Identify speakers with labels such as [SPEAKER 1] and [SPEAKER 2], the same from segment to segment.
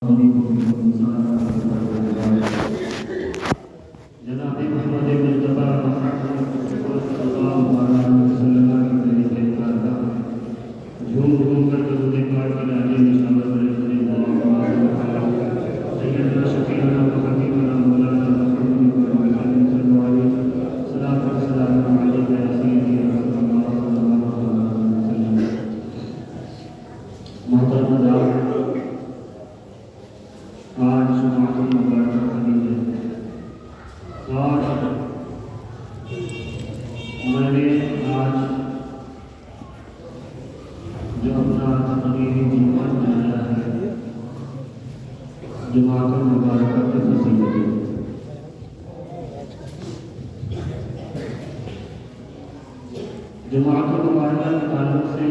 [SPEAKER 1] جناب محمد مصطفیٰ صلی اللہ علیہ وسلم کی تحریر کارگاہ جھوم جھوم کر درود پاک کی لانے نشانہ سیدنا شفیعنا و حبیبنا مولانا محمد صلی اللہ علیہ وسلم صلاۃ و سلام علیک یا سیدی رسول اللہ صلی اللہ علیہ وسلم۔ محترم حضرات، آج جمعہ مبارکہ خدیج ہے اور میں نے آج جو اپنا تقریری جمعہ بنایا ہے جمعہ مبارکہ کی فضیلت ہے۔ جمعہ مبارکہ کے تعلق سے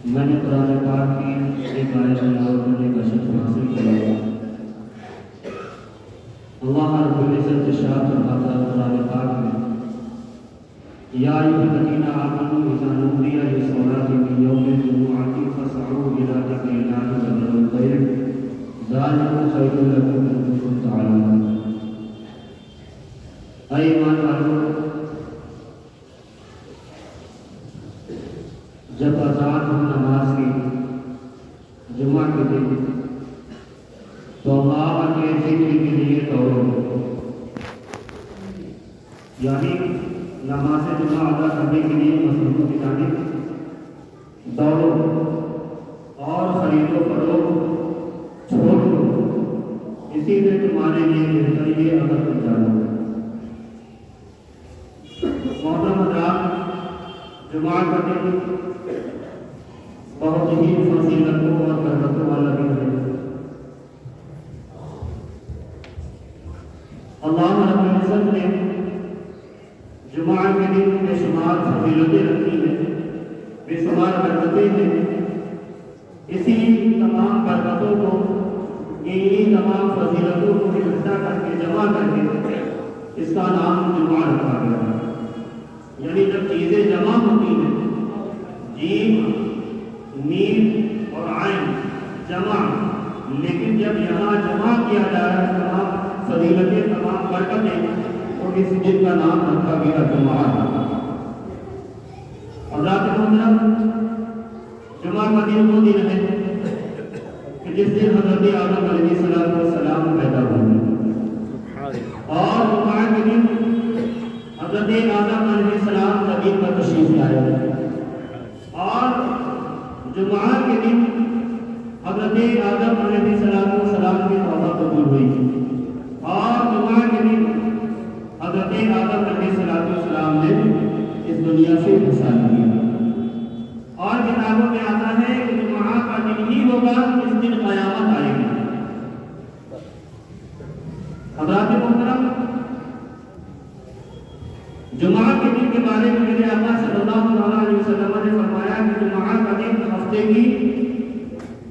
[SPEAKER 1] میں نے قرآن پاک کی ایک آیت تلاوت کرنے کا شرف حاصل کیا۔ اللہ رب العزت ارشاد فرماتا ہے قرآن پاک میں، یا ایھا الذین آمنوا اذا نودی للصلاۃ من یوم الجمعۃ فاسعوا الی ذکر اللہ وذروا البیع ذلکم خیر لکم ان کنتم تعلمون۔ اے ایمان والو، جب اذان ہو نماز کی جمعہ کے دن تو اللہ کے ذکر کے لیے دوڑو، یعنی نماز جمعہ ادا کرنے کے لیے مسجدوں کی جانب دوڑو اور خرید و فروخت چھوڑ دو، اسی میں تمہارے لیے بہتر یہ اگر تم جانو۔ محترم حضرات، جمعہ کا دن بہت ہی فضیلتوں اور برکتوں والا دن ہے۔ اللہ رب العزت نے جمعہ کے دن بے شمار فضیلتیں رکھی ہیں، بے شمار برکتیں ہیں۔ اسی تمام برکتوں کو، انہی تمام فضیلتوں کو اکٹھا کر کے جمع کر کے اس کا نام جمعہ رکھا گیا ہے۔ یعنی جب چیزیں جمع ہوتی ہیں، جیم میم اور عین جمع، لیکن جب یہاں جمع کیا جا رہا ہے تمام فضیلتیں، تمام برکتیں، تو اس دن کا نام رکھا گیا جمعہ۔ حضرات محترم، جمعہ کا دن وہ دن ہے کہ جس دن حضرت آدم علیہ السلام پیدا ہوئے، اور جمعہ کے دن حضرت آدم علیہ السلام زمین پر تشریف لائے، اور جمعہ کے دن حضرت آدم علیہ السلام کی توبہ قبول ہوئی، اور جمعہ کے دن حضرت آدم علیہ السلام نے اس دنیا سے انتقال کیا۔ اور کتابوں میں آتا ہے کہ جمعہ کا دن ہی ہوگا اس دن قیامت آئے گی۔ حضرات محترم، جمعہ کے دن کے بارے میں میرے آقا صلی اللہ علیہ وسلم نے فرمایا کہ جمعہ کا دن ہفتے کی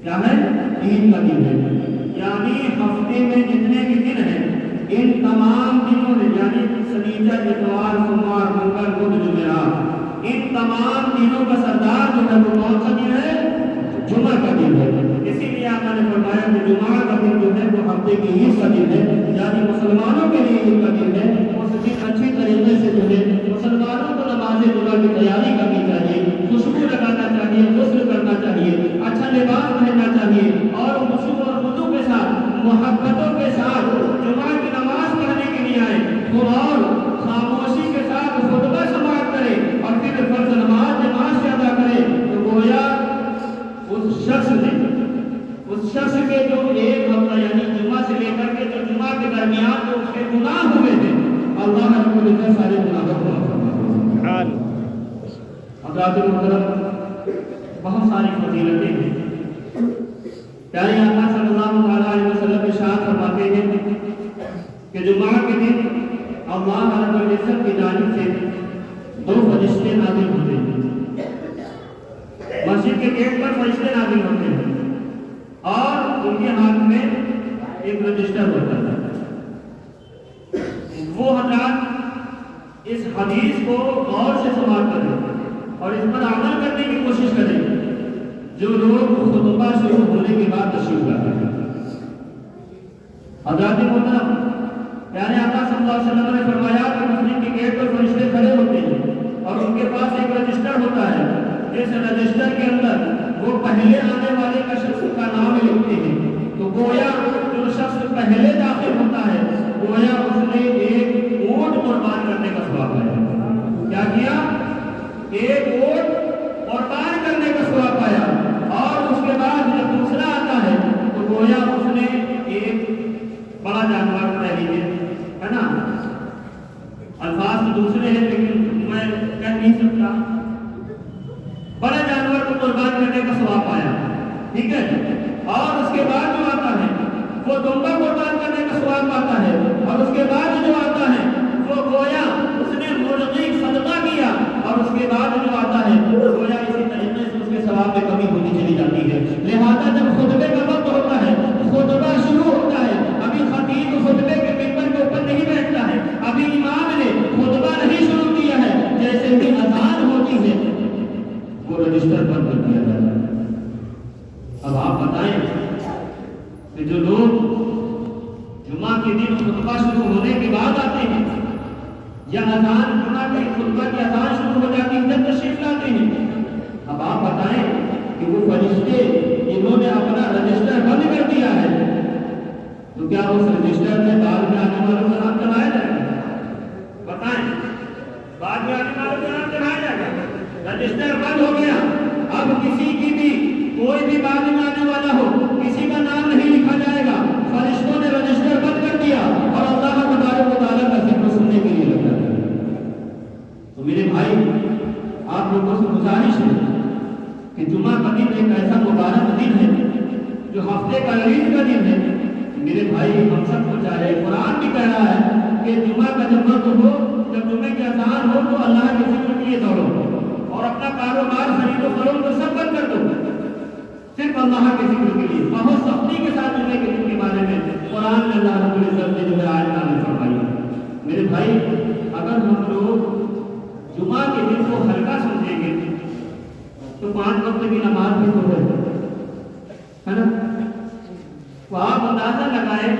[SPEAKER 1] کیا ہے؟ دین کا دن ہے، یعنی ہفتے میں جتنے بھی دن ہیں ان تمام دنوں میں، یعنی سنیچر، اتوار، سوموار، منگل، بدھ، جمعرات، ان تمام دنوں کا سردار جو ہے وہ کون سا دن ہے؟ جمعہ کا دن ہے۔ اسی لیے آقا نے فرمایا کہ جمعہ کا دن جو ہے وہ ہفتے کی عید کا دن ہے، یعنی مسلمانوں کے لیے عید کا دن ہے۔ اس دن اچھی طریقے سے جو ہے مسلمانوں کو نماز جمعہ کی تیاری کرنی چاہیے، خوشبو لگانا چاہیے، غسل کرنا چاہیے، اچھا لباس پہننا چاہیے، اور خشوع اور خضوع کے ساتھ، محبتوں کے ساتھ جمعہ کی نماز پڑھنے کے لیے آئے، اور خاموشی کے ساتھ خطبہ سماعت کرے، اور پھر فرض نماز جماعت سے ادا کرے، تو گویا اس شخص کے جو ایک ہفتہ یعنی جمعہ سے لے کر کے جو جمعہ کے درمیان جو اس کے گناہ ہوئے ہیں، اللہ رب العزت سارے گناہوں کو معاف فرما دے۔ حضرات محترم، بہت ساری فضیلتیں ہیں۔ پیارے آقا صلی اللہ علیہ وسلم ارشاد فرماتے ہیں کہ جمعہ کے دن اللہ رب العزت کی جانب سے دو فرشتے نازل ہوتے ہیں۔ مسجد کے گیٹ پر فرشتے نازل ہوتے ہیں، اور ان کے ہاتھ میں ایک رجسٹر ہوتا ہے۔ وہ حضرات اس حدیث کو غور سے سماعت کریں اور اس پر عمل کرنے کی کوشش کریں۔ جو لوگ خطبہ شروع ہونے کے بعد حضرات محترم پیارے آقا صلی اللہ علیہ وسلم نے فرمایا کہ مسجد کے گیٹ پر فرشتے کھڑے ہوتے ہیں اور ان کے پاس ایک رجسٹر ہوتا ہے، جس رجسٹر کے اندر وہ پہلے آنے والے کا شخص کا نام لکھتے ہیں۔ تو گویا جو شخص پہلے داخل ہوتا ہے گویا اس نے ایک اونٹ قربان کرنے کا ثواب پایا۔ کیا کیا؟ ایک اونٹ قربان کرنے کا ثواب پایا، اور اس کے بعد جب دوسرا آتا ہے تو گویا اس نے ایک بڑا جانور پہلی ہے نا، الفاظ تو دوسرے ہیں لیکن میں کہہ نہیں سکتا، بڑے جانور کو قربان کرنے کا ثواب پایا، ٹھیک ہے۔ اور اس کے بعد جو آتا ہے وہ دمبا قربان کرنے کا ثواب پاتا ہے، اور اس کے بعد جو آتا ہے وہ گویا اس نے مرغی صدقہ کیا، اور اس کے بعد جو آتا ہے گویا اسی طریقے سے اس کے ثواب میں کمی ہوتی چلی جاتی ہے۔ لہذا جب خطبے کا وقت ہوتا ہے، خطبہ شروع ہوتا ہے، ابھی خطیب خطبے کے ممبر کے اوپر نہیں بیٹھتا ہے، ابھی امام نے خطبہ نہیں شروع کیا ہے، جیسے کہ اذان ہوتی ہے وہ رجسٹر بند کر دیا جاتا ہے۔ اب آپ بتائیں کہ جو لوگ جمعہ کے دن خطبہ شروع ہونے کے بعد آتے ہیں یا اذان جمعہ کے خطبہ کی اذان شروع ہو جاتی ہے جب تشریف لاتے ہیں، اب آپ بتائیں کہ وہ فرشتے انہوں نے اپنا رجسٹر بند کر دیا ہے تو کیا اس رجسٹر میں بعد میں آنے والوں کا نام چڑھایا جائے گا؟ بتائیں، بعد میں آنے والوں کا نام چڑھایا جائے گا؟ رجسٹر بند ہو گیا، اب کسی کی بھی کوئی بھی بعد میں آنے والا ہو کسی کا نام نہیں لکھا جائے گا، فرشتوں نے رجسٹر بند کر دیا اور اللہ تبارک و تعالیٰ کا ذکر سننے کے لیے لگ جاتا ہے۔ تو میرے بھائی آپ لوگوں سے گزارش ہے کہ جمعہ کا دن ایک ایسا مبارک دن ہے جو ہفتے کا عید کا دن ہے۔ میرے بھائی ہم سب کو چاہے، قرآن بھی کہہ رہا ہے کہ جمعہ کا جب وقت ہو، جب جمعے کی اذان ہو تو اللہ کے ذکر کے لیے دوڑو اور اپنا کاروبار خرید و فروخت کو سب بند کر دو، صرف اللہ کے ذکر کے لیے۔ بہت سختی کے ساتھ جمعے کے دن کے بارے میں قرآن میں اللہ رب العزت نے جو ہے آیت نازل فرمائی ہے۔ میرے بھائی اگر ہم لوگ جمعہ کے دن کو ہلکا سمجھیں گے تو 5 وقت کی نماز بھی تو ہے نا، تو آپ اندازہ لگائیں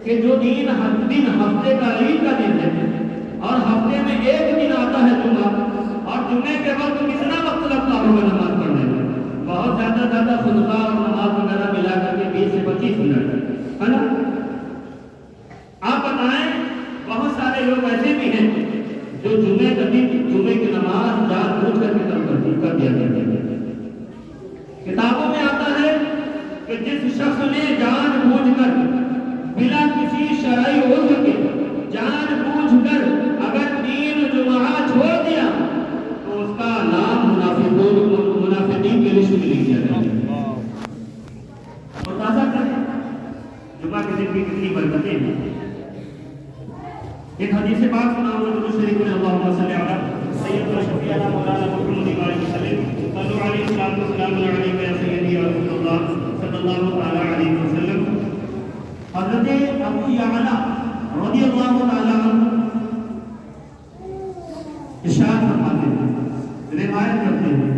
[SPEAKER 1] کہ جو دن ہفتے کا عید کا دن ہے اور ہفتے میں ایک دن آتا ہے جمعہ، اور جمعے کے وقت کتنا وقت لگتا ہوگا نماز پڑھنے میں؟ بہت زیادہ خطبہ اور نماز وغیرہ ملا کر کے 20 سے 25 منٹ ہے نا۔ آپ بتائیں بہت سارے لوگ ایسے بھی ہیں جو جمعے کا دن جمعے کی نماز جان بوجھ کر کے کر دیا گیا ہے۔ کتابوں میں آتا ہے کہ جس شخص نے جان بوجھ کر بلا کسی شرعی عذر کے جان بوجھ کر اگر 3 جمعہ چھوڑ دیا تو اس کا نام منافقین کی لسٹ میں لکھ دیا جائے گا۔ اور تازہ کریں جمعہ کے دن کی کتنی برکتیں ہیں۔ ایک حدیث پاک سناؤں جو شریف میں اللہم صلی علی سیدنا شفیعنا مولانا محمد علیہ وسلم صلو علیہ السلام والسلام علیہ یا سیدی یا رسول اللہ صلی اللہ علیہ وسلم۔ حضرت ابو یعلا رضی اللہ تعالیٰ عنہ ارشاد فرماتے ہیں، روایت کرتے ہیں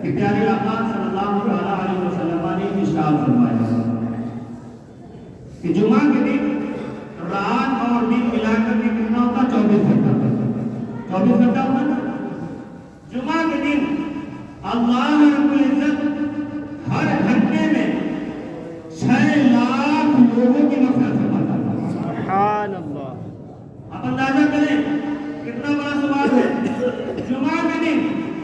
[SPEAKER 1] کہ پیارے آقا صلی اللہ علیہ وسلم نے ارشاد فرمایا کہ جمعہ کے دن رات اور دن ملا کر کے کتنا ہوتا؟ 24 گھنٹہ 24 گھنٹہ ہوتا نا۔ جمعہ کے دن اللہ رب العزت ہر گھنٹے میں 6 لاکھ لوگوں کی مغفرت فرماتا ہے۔ سبحان اللہ۔ آپ اندازہ کریں کتنا بڑا ثواب ہے۔ جمعہ کے دن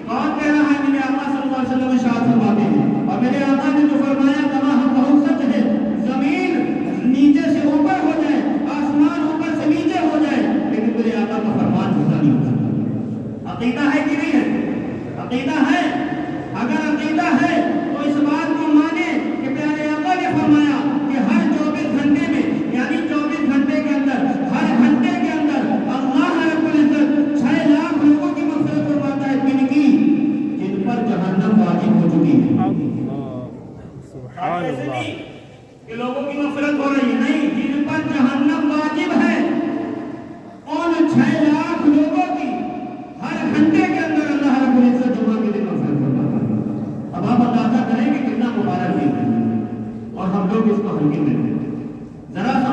[SPEAKER 1] کون کہہ رہا ہے؟ میرے آقا صلی اللہ علیہ وسلم ارشاد فرماتے ہیں، اور میرے آقا نے جو فرمایا کما ہم بہت سچ ہے، زمین نیچے سے اوپر ہو جائے، آسمان اوپر سے نیچے ہو جائے، لیکن میرے آقا کا فرمان جھوٹا نہیں ہو سکتا۔ عقیدہ ہے کہ نہیں ہے؟ عقیدہ ہے۔ اگر عقیدہ ہے تو اس بات کو مانے کہ پیارے آقا نے فرمایا کہ ہر 24 گھنٹے میں، یعنی 24 گھنٹے کے اندر، ہر گھنٹے کے اندر اللہ رب العزت 6 لاکھ لوگوں کی مغفرت فرماتا ہے، جن کی جن پر جہنم واجب ہو چکی ہے۔ سبحان اللہ۔ کہ لوگوں کی مغفرت ہو رہی ہے، نہیں، جن پر جہنم واجب ہے ان 6 لاکھ لوگوں کی ہر گھنٹے کے اندر اللہ رب العزت جمعہ کے دن مغفرت فرماتا ہے۔ اب آپ اندازہ کریں کہ کتنا مبارک دن ہے اور ہم لوگ اس کو ہلکے میں ہیں۔ ذرا سا